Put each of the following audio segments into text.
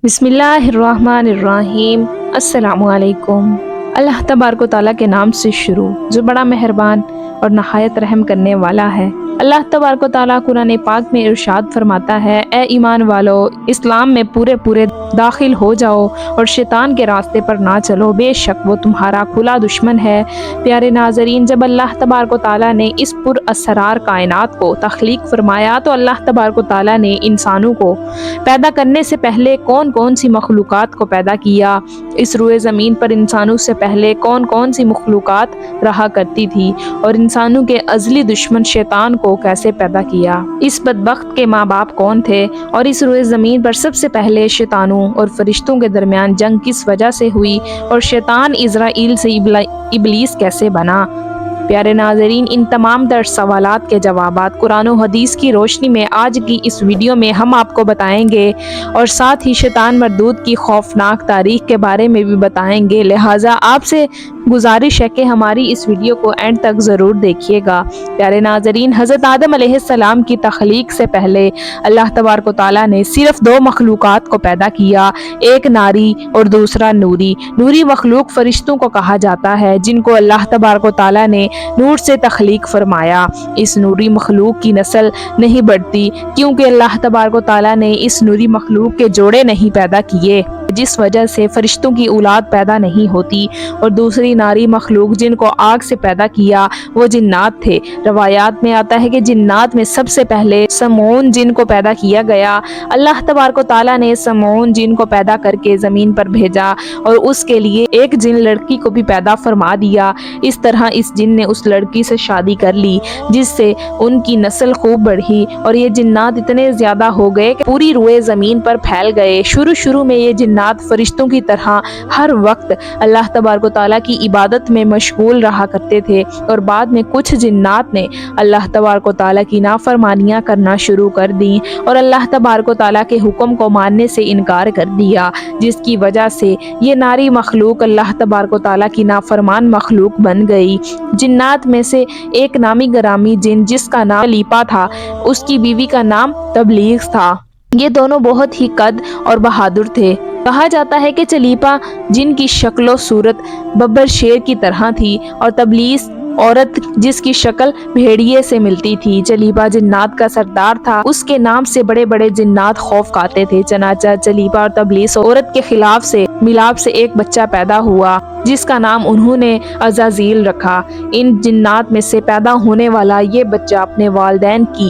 بسم اللہ الرحمن الرحیم۔ السلام علیکم۔ اللہ تبارک و تعالیٰ کے نام سے شروع جو بڑا مہربان اور نہایت رحم کرنے والا ہے۔ اللہ تبارک و تعالیٰ قرآن پاک میں ارشاد فرماتا ہے، اے ایمان والو، اسلام میں پورے داخل ہو جاؤ اور شیطان کے راستے پر نہ چلو، بے شک وہ تمہارا کھلا دشمن ہے۔ پیارے ناظرین، جب اللہ تبارک و تعالیٰ نے اس پر اسرار کائنات کو تخلیق فرمایا تو اللہ تبارک و تعالیٰ نے انسانوں کو پیدا کرنے سے پہلے کون سی مخلوقات کو پیدا کیا، اس روئے زمین پر انسانوں سے پہلے کون سی مخلوقات رہا کرتی تھی، اور انسانوں کے ازلی دشمن شیطان کو کیسے پیدا کیا، اس بدبخت کے ماں باپ کون تھے، اور اس روئے زمین پر سب سے پہلے شیطانوں اور فرشتوں کے درمیان جنگ کس وجہ سے ہوئی، اور شیطان عزرائیل سے ابلیس کیسے بنا۔ پیارے ناظرین، ان تمام در سوالات کے جوابات قرآن و حدیث کی روشنی میں آج کی اس ویڈیو میں ہم آپ کو بتائیں گے، اور ساتھ ہی شیطان مردود کی خوفناک تاریخ کے بارے میں بھی بتائیں گے، لہٰذا آپ سے گزارش ہے کہ ہماری اس ویڈیو کو اینڈ تک ضرور دیکھیے گا۔ پیارے ناظرین، حضرت آدم علیہ السلام کی تخلیق سے پہلے اللہ تبارک و تعالیٰ نے صرف دو مخلوقات کو پیدا کیا، ایک ناری اور دوسرا نوری۔ نوری مخلوق فرشتوں کو کہا جاتا ہے، جن کو اللہ تبارک و تعالیٰ نے نور سے تخلیق فرمایا۔ اس نوری مخلوق کی نسل نہیں بڑھتی کیونکہ اللہ تبارک و تعالیٰ نے اس نوری مخلوق کے جوڑے نہیں پیدا کیے، جس وجہ سے فرشتوں کی اولاد پیدا نہیں ہوتی، اور دوسری ناری مخلوق جن کو آگ سے پیدا کیا وہ جنات تھے۔ روایات میں آتا ہے کہ جنات میں سب سے پہلے سمعون جن کو پیدا کیا گیا۔ اللہ تبارک و تعالیٰ نے سمعون جن کو پیدا کر کے زمین پر بھیجا اور اس کے لیے ایک جن لڑکی کو بھی پیدا فرما دیا۔ اس طرح اس جن نے اس لڑکی سے شادی کر لی، جس سے ان کی نسل خوب بڑھی، اور یہ جنات اتنے زیادہ ہو گئے کہ پوری روئے زمین پر پھیل گئے۔ شروع میں یہ جنات فرشتوں کی طرح ہر وقت اللہ تبارک و تعالیٰ کی عبادت میں مشغول رہا کرتے تھے، اور بعد میں کچھ جنات نے اللہ تبارک و تعالیٰ کی نافرمانیاں کرنا شروع کر دیں اور اللہ تبارک و تعالیٰ کے حکم کو ماننے سے انکار کر دیا، جس کی وجہ سے یہ ناری مخلوق اللہ تبارک و تعالیٰ کی نافرمان مخلوق بن گئی۔ جنات میں سے ایک نامی گرامی جن جس کا نام چلیپا تھا، اس کی بیوی کا نام تبلیغ تھا۔ یہ دونوں بہت ہی قد اور بہادر تھے۔ کہا جاتا ہے کہ چلیپا جن کی شکل و صورت ببر شیر کی طرح تھی، اور تبلیغ عورت جس کی شکل بھیڑیے سے ملتی تھی۔ چلیپا جنات کا سردار تھا، اس کے نام سے بڑے جنات خوف کھاتے تھے۔ چنانچہ چلیپا اور تبلیغ عورت کے خلاف سے ملاپ سے ایک بچہ پیدا ہوا، جس کا نام انہوں نے عزازیل رکھا۔ ان جنات میں سے پیدا ہونے والا یہ بچہ اپنے والدین کی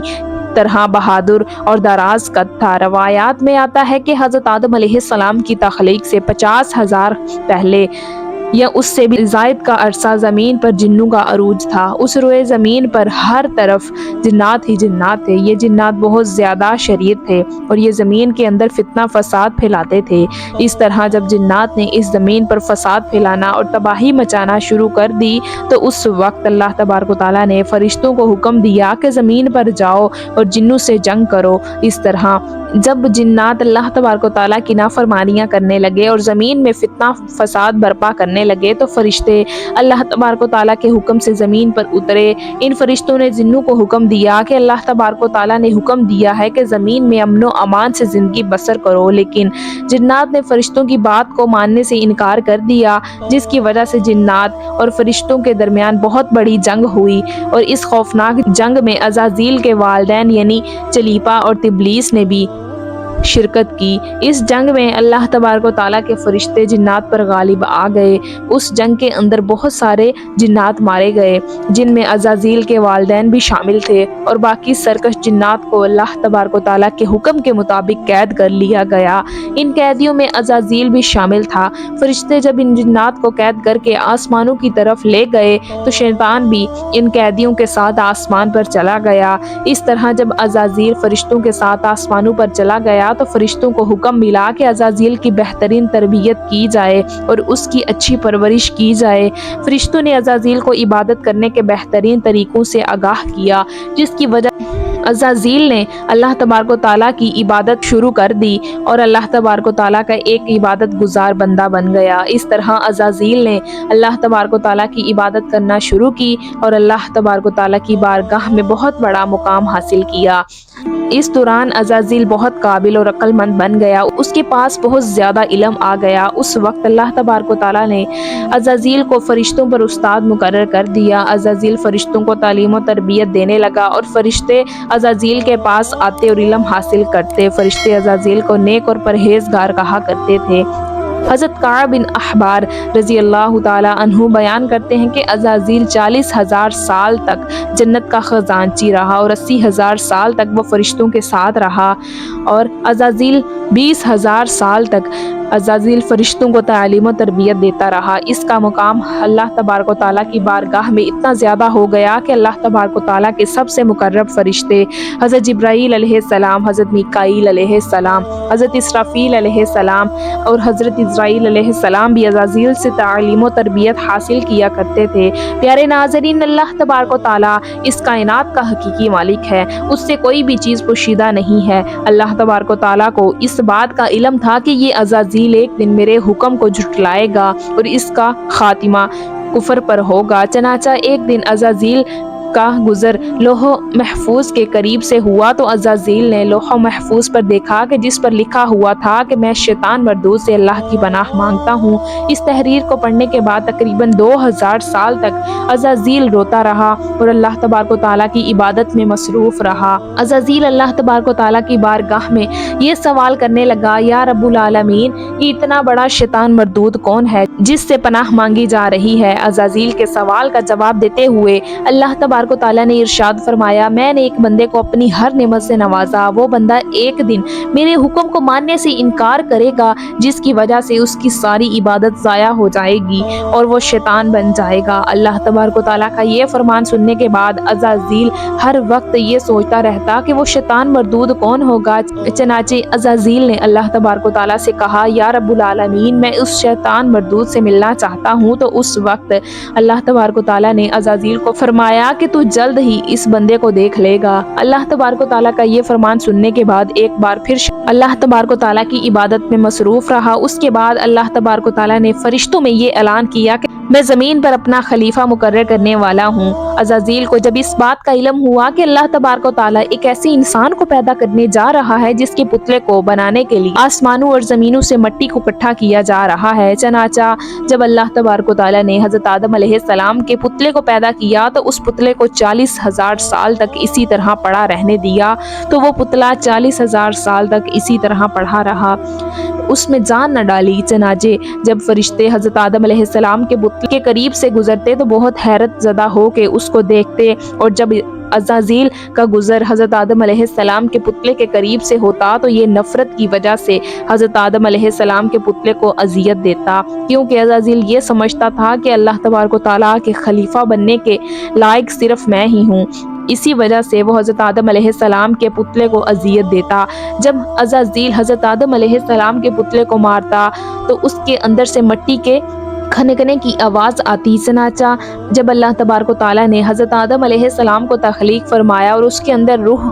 طرح بہادر اور دراز قد تھا۔ روایات میں آتا ہے کہ حضرت آدم علیہ السلام کی تخلیق سے 50,000 پہلے یا اس سے بھی زائد کا عرصہ زمین پر جنوں کا عروج تھا۔ اس روئے زمین پر ہر طرف جنات ہی جنات تھے۔ یہ جنات بہت زیادہ شریر تھے اور یہ زمین کے اندر فتنہ فساد پھیلاتے تھے۔ اس طرح جب جنات نے اس زمین پر فساد پھیلانا اور تباہی مچانا شروع کر دی تو اس وقت اللہ تبارک و تعالیٰ نے فرشتوں کو حکم دیا کہ زمین پر جاؤ اور جنوں سے جنگ کرو۔ اس طرح جب جنات اللہ تبارک و تعالیٰ کی نافرمانیاں کرنے لگے اور زمین میں فتنہ فساد برپا کرنے لگے تو فرشتے اللہ تبارک و تعالیٰ کے حکم سے زمین پر اترے۔ ان فرشتوں نے جنوں کو حکم دیا کہ اللہ تبارک و تعالیٰ نے حکم دیا ہے کہ زمین میں امن و امان سے زندگی بسر کرو، لیکن جنات نے فرشتوں کی بات کو ماننے سے انکار کر دیا، جس کی وجہ سے جنات اور فرشتوں کے درمیان بہت بڑی جنگ ہوئی، اور اس خوفناک جنگ میں عزازیل کے والدین یعنی چلیپا اور تبلیغ نے بھی شرکت کی۔ اس جنگ میں اللہ تبارک و تعالیٰ کے فرشتے جنات پر غالب آ گئے۔ اس جنگ کے اندر بہت سارے جنات مارے گئے، جن میں عزازیل کے والدین بھی شامل تھے، اور باقی سرکش جنات کو اللہ تبارک و تعالیٰ کے حکم کے مطابق قید کر لیا گیا۔ ان قیدیوں میں عزازیل بھی شامل تھا۔ فرشتے جب ان جنات کو قید کر کے آسمانوں کی طرف لے گئے تو شیطان بھی ان قیدیوں کے ساتھ آسمان پر چلا گیا۔ اس طرح جب عزازیل فرشتوں کے ساتھ آسمانوں پر چلا گیا تو فرشتوں کو حکم ملا کہ عزازیل کی بہترین تربیت کی جائے اور اس کی اچھی پرورش کی جائے۔ فرشتوں نے عزازیل کو عبادت کرنے کے بہترین طریقوں سے آگاہ کیا، جس کی وجہ عزازیل نے اللہ تبارک و تعالیٰ کی عبادت شروع کر دی اور اللہ تبارک و تعالیٰ کا ایک عبادت گزار بندہ بن گیا۔ اس طرح عزازیل نے اللہ تبارک و تعالیٰ کی عبادت کرنا شروع کی اور اللہ تبارک و تعالیٰ کی بارگاہ میں بہت بڑا مقام حاصل کیا۔ اس دوران عزازیل بہت قابل اور عقل مند بن گیا، اس کے پاس بہت زیادہ علم آ گیا۔ اس وقت اللہ تبارک و تعالیٰ نے عزازیل کو فرشتوں پر استاد مقرر کر دیا۔ عزازیل فرشتوں کو تعلیم و تربیت دینے لگا اور فرشتے عزازیل کے پاس آتے اور علم حاصل کرتے۔ فرشتے عزازیل کو نیک اور پرہیزگار کہا کرتے تھے۔ حضرت کعب بن احبار رضی اللہ تعالیٰ عنہ بیان کرتے ہیں کہ عزازیل 40,000 سال تک جنت کا خزانچی رہا اور 80,000 سال تک وہ فرشتوں کے ساتھ رہا، اور عزازیل 20,000 سال تک عزازیل فرشتوں کو تعلیم و تربیت دیتا رہا۔ اس کا مقام اللہ تبارک و تعالیٰ کی بارگاہ میں اتنا زیادہ ہو گیا کہ اللہ تبارک و تعالیٰ کے سب سے مقرب فرشتے حضرت جبرائیل علیہ السلام، حضرت میکائیل علیہ السلام، حضرت اسرافیل علیہ السلام اور حضرت اسرائیل علیہ السلام بھی عزازیل سے تعلیم و تربیت حاصل کیا کرتے تھے۔ پیارے ناظرین، اللہ تبارک و تعالیٰ اس کائنات کا حقیقی مالک ہے، اس سے کوئی بھی چیز پوشیدہ نہیں ہے۔ اللہ تبارک و تعالیٰ کو اس بات کا علم تھا کہ یہ عزازیل ایک دن میرے حکم کو جھٹلائے گا اور اس کا خاتمہ کفر پر ہوگا۔ چنانچہ ایک دن عزازیل کا گزر لوح محفوظ کے قریب سے ہوا تو عزازیل نے لوح محفوظ پر دیکھا کہ جس پر لکھا ہوا تھا کہ میں شیطان مردود سے اللہ کی پناہ مانگتا ہوں۔ اس تحریر کو پڑھنے کے بعد تقریباً 2000 سال تک عزازیل روتا رہا اور اللہ تبارک و تعالیٰ کی عبادت میں مصروف رہا۔ عزازیل اللہ تبارک و تعالیٰ کی بارگاہ میں یہ سوال کرنے لگا، یا رب العالمین، یہ اتنا بڑا شیطان مردود کون ہے جس سے پناہ مانگی جا رہی ہے؟ عزازیل کے سوال کا جواب دیتے ہوئے اللہ تبارک و تعالیٰ نے ارشاد فرمایا، میں نے ایک بندے کو اپنی ہر نعمت سے نوازا، وہ بندہ ایک دن میرے حکم کو ماننے سے انکار کرے گا جس کی وجہ سے اس کی ساری عبادت ضائع ہو جائے گی اور وہ شیطان بن جائے گا۔ اللہ تبارک و تعالیٰ کا یہ فرمان سننے کے بعد عزازیل ہر وقت یہ سوچتا رہتا کہ وہ شیطان مردود کون ہوگا۔ چنانچہ عزازیل نے اللہ تبارک و تعالیٰ سے کہا، یا رب العالمین، میں اس شیطان مردود سے ملنا چاہتا ہوں۔ تو اس وقت اللہ تبارک و تعالیٰ نے عزازیل کو فرمایا کہ تو جلد ہی اس بندے کو دیکھ لے گا۔ اللہ تبارک و تعالیٰ کا یہ فرمان سننے کے بعد ایک بار پھر اللہ تبارک و تعالیٰ کی عبادت میں مصروف رہا۔ اس کے بعد اللہ تبارک و تعالیٰ نے فرشتوں میں یہ اعلان کیا کہ میں زمین پر اپنا خلیفہ مقرر کرنے والا ہوں۔ عزازیل کو جب اس بات کا علم ہوا کہ اللہ تبارک و تعالیٰ ایک ایسے انسان کو پیدا کرنے جا رہا ہے جس کے پتلے کو بنانے کے لیے آسمانوں اور زمینوں سے مٹی کو اکٹھا کیا جا رہا ہے، چنانچہ جب اللہ تبارک و تعالیٰ نے حضرت آدم علیہ السلام کے پتلے کو پیدا کیا تو اس پتلے کو 40,000 سال تک اسی طرح پڑا رہنے دیا، تو وہ پتلا 40,000 سال تک اسی طرح پڑا رہا، اس میں جان نہ ڈالی۔ چنانچہ جب فرشتے حضرت آدم علیہ السلام کے پتلے کے قریب سے گزرتے تو بہت حیرت زدہ ہو کے اس کو دیکھتے، اور جب عزازیل کا گزر حضرت آدم علیہ السلام کے پتلے کے قریب سے ہوتا تو یہ نفرت کی وجہ سے حضرت آدم علیہ السلام کے پتلے کو اذیت دیتا، کیونکہ عزازیل یہ سمجھتا تھا کہ اللہ تبارک و تعالیٰ کے خلیفہ بننے کے لائق صرف میں ہی ہوں۔ اسی وجہ سے وہ حضرت آدم علیہ السلام کے پتلے کو اذیت دیتا۔ جب عزازیل حضرت آدم علیہ السلام کے پتلے کو مارتا تو اس کے اندر سے مٹی کے کھنکنے کی آواز آتی۔ چنانچہ جب اللہ تبارک و تعالیٰ نے حضرت آدم علیہ السلام کو تخلیق فرمایا اور اس کے اندر روح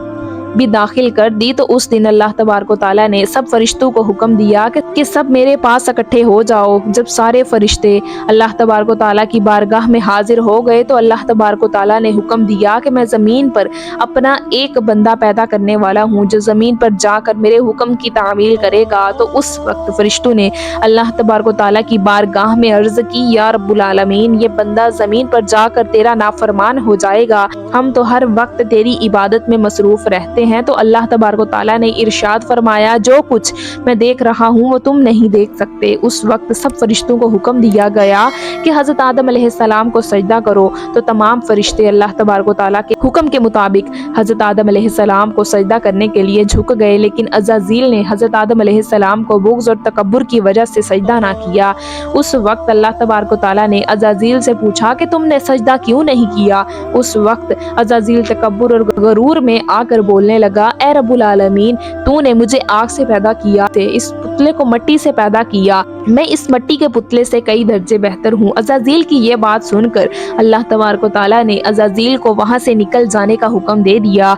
بھی داخل کر دی تو اس دن اللہ تبارک و تعالیٰ نے سب فرشتوں کو حکم دیا کہ سب میرے پاس اکٹھے ہو جاؤ۔ جب سارے فرشتے اللہ تبارک و تعالیٰ کی بارگاہ میں حاضر ہو گئے تو اللہ تبارک و تعالیٰ نے حکم دیا کہ میں زمین پر اپنا ایک بندہ پیدا کرنے والا ہوں جو زمین پر جا کر میرے حکم کی تعمیل کرے گا۔ تو اس وقت فرشتوں نے اللہ تبارک و تعالیٰ کی بارگاہ میں عرض کی، یا رب العالمین، یہ بندہ زمین پر جا کر تیرا نافرمان ہو جائے گا، ہم تو ہر وقت تیری عبادت میں مصروف رہتے ہیں۔ تو اللہ تبارک و تعالیٰ نے ارشاد فرمایا، جو کچھ میں دیکھ رہا ہوں وہ تم نہیں دیکھ سکتے۔ اس وقت سب فرشتوں کو حکم دیا گیا کہ حضرت آدم علیہ السلام کو سجدہ کرو، تو تمام فرشتے اللہ تبارک و تعالیٰ کے حکم کے مطابق حضرت آدم علیہ السلام کو سجدہ کرنے کے لیے جھک گئے، لیکن عزازیل نے حضرت آدم علیہ السلام کو بغض اور تکبر کی وجہ سے سجدہ نہ کیا۔ اس وقت اللہ تبارک و تعالیٰ نے عزازیل سے پوچھا کہ تم نے سجدہ کیوں نہیں کیا؟ اس وقت عزازیل تکبر اور غرور میں آ کر بولنے لگا، اے رب العالمین، تو نے مجھے آگ سے پیدا کیا، اس پتلے کو مٹی سے پیدا کیا، میں اس مٹی کے پتلے سے کئی درجے بہتر ہوں۔ عزازیل کی یہ بات سن کر اللہ تبارک و تعالیٰ نے عزازیل کو وہاں سے نکل جانے کا حکم دے دیا۔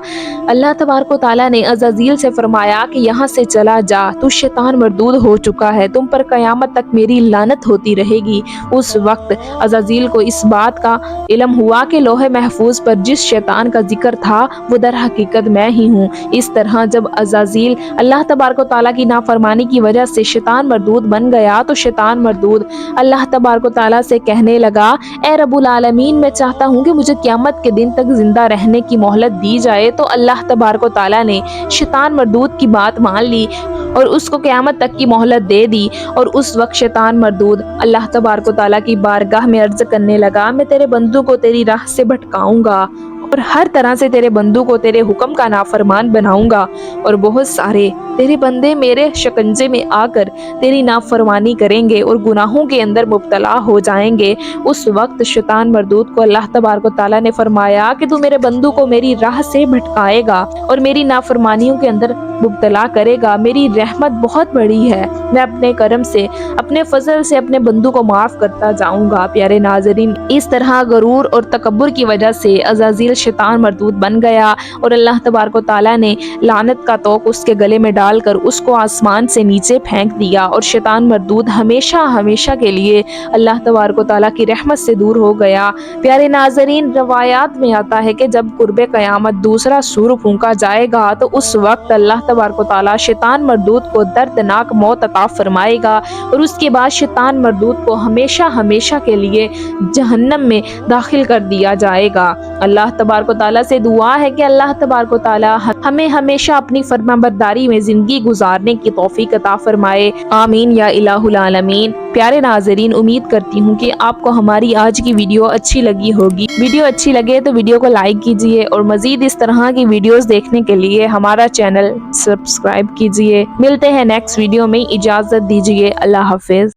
اللہ تبارک و تعالیٰ نے عزازیل سے فرمایا کہ یہاں سے چلا جا، تو شیطان مردود ہو چکا ہے، تم پر قیامت تک میری لعنت ہوتی رہے گی۔ اس وقت عزازیل کو اس بات کا علم ہوا کہ لوح محفوظ پر جس شیطان کا ذکر تھا وہ در حقیقت میں ہی رہی ہوں۔ اس طرح جب عزازیل اللہ تبارک و تعالیٰ کی نافرمانی کی وجہ سے شیطان مردود بن گیا تو شیطان مردود اللہ تبارک و تعالیٰ سے کہنے لگا، اے رب العالمین، میں چاہتا ہوں کہ مجھے قیامت کے دن تک زندہ رہنے کی مہلت دی جائے۔ تو اللہ تبارک و تعالیٰ نے شیطان مردود کی بات مان لی اور اس کو قیامت تک کی مہلت دے دی۔ اور اس وقت شیطان مردود اللہ تبارک و تعالیٰ کی بارگاہ میں عرض کرنے لگا، میں تیرے بندوں کو تیری راہ سے بھٹکاؤں گا اور ہر طرح سے تیرے بندوں کو تیرے حکم کا نافرمان بناؤں گا، اور بہت سارے تیرے بندے میرے شکنجے میں آ کر تیری نافرمانی کریں گے اور گناہوں کے اندر مبتلا ہو جائیں گے۔ اس وقت شیطان مردود کو اللہ تبارک و تعالیٰ نے فرمایا کہ تو میرے بندوں کو میری راہ سے بھٹکائے گا اور میری نافرمانیوں کے اندر مبتلا کرے گا۔ میری رحمت بہت بڑی ہے، میں اپنے کرم سے، اپنے فضل سے اپنے بندوں کو معاف کرتا جاؤں گا۔ پیارے ناظرین، اس طرح غرور اور تکبر کی وجہ سے عزازیل شیطان مردود بن گیا اور اللہ تبارک و تعالیٰ نے لعنت کا توق اس کے گلے میں ڈال کر اس کو آسمان سے نیچے پھینک دیا، اور شیطان مردود ہمیشہ ہمیشہ کے لیے اللہ تبارک و تعالیٰ کی رحمت سے دور ہو گیا۔ پیارے ناظرین، روایات میں آتا ہے کہ جب قرب قیامت دوسرا سور پھونکا جائے گا تو اس وقت اللہ تبارک و تعالیٰ شیطان مردود کو دردناک موت عطا فرمائے گا، اور اس کے بعد شیطان مردود کو ہمیشہ ہمیشہ کے لیے جہنم میں داخل کر دیا جائے گا۔ اللہ تبارک و تعالیٰ سے دعا ہے کہ اللہ تبارک و تعالیٰ ہمیں ہمیشہ اپنی فرما برداری میں زندگی گزارنے کی توفیق عطا فرمائے، آمین یا الہ العالمین۔ پیارے ناظرین، امید کرتی ہوں کہ آپ کو ہماری آج کی ویڈیو اچھی لگی ہوگی۔ ویڈیو اچھی لگے تو ویڈیو کو لائک کیجیے اور مزید اس طرح کی ویڈیوز دیکھنے کے لیے ہمارا چینل سبسکرائب کیجیے۔ ملتے ہیں نیکسٹ ویڈیو میں، اجازت دیجیے، اللہ حافظ۔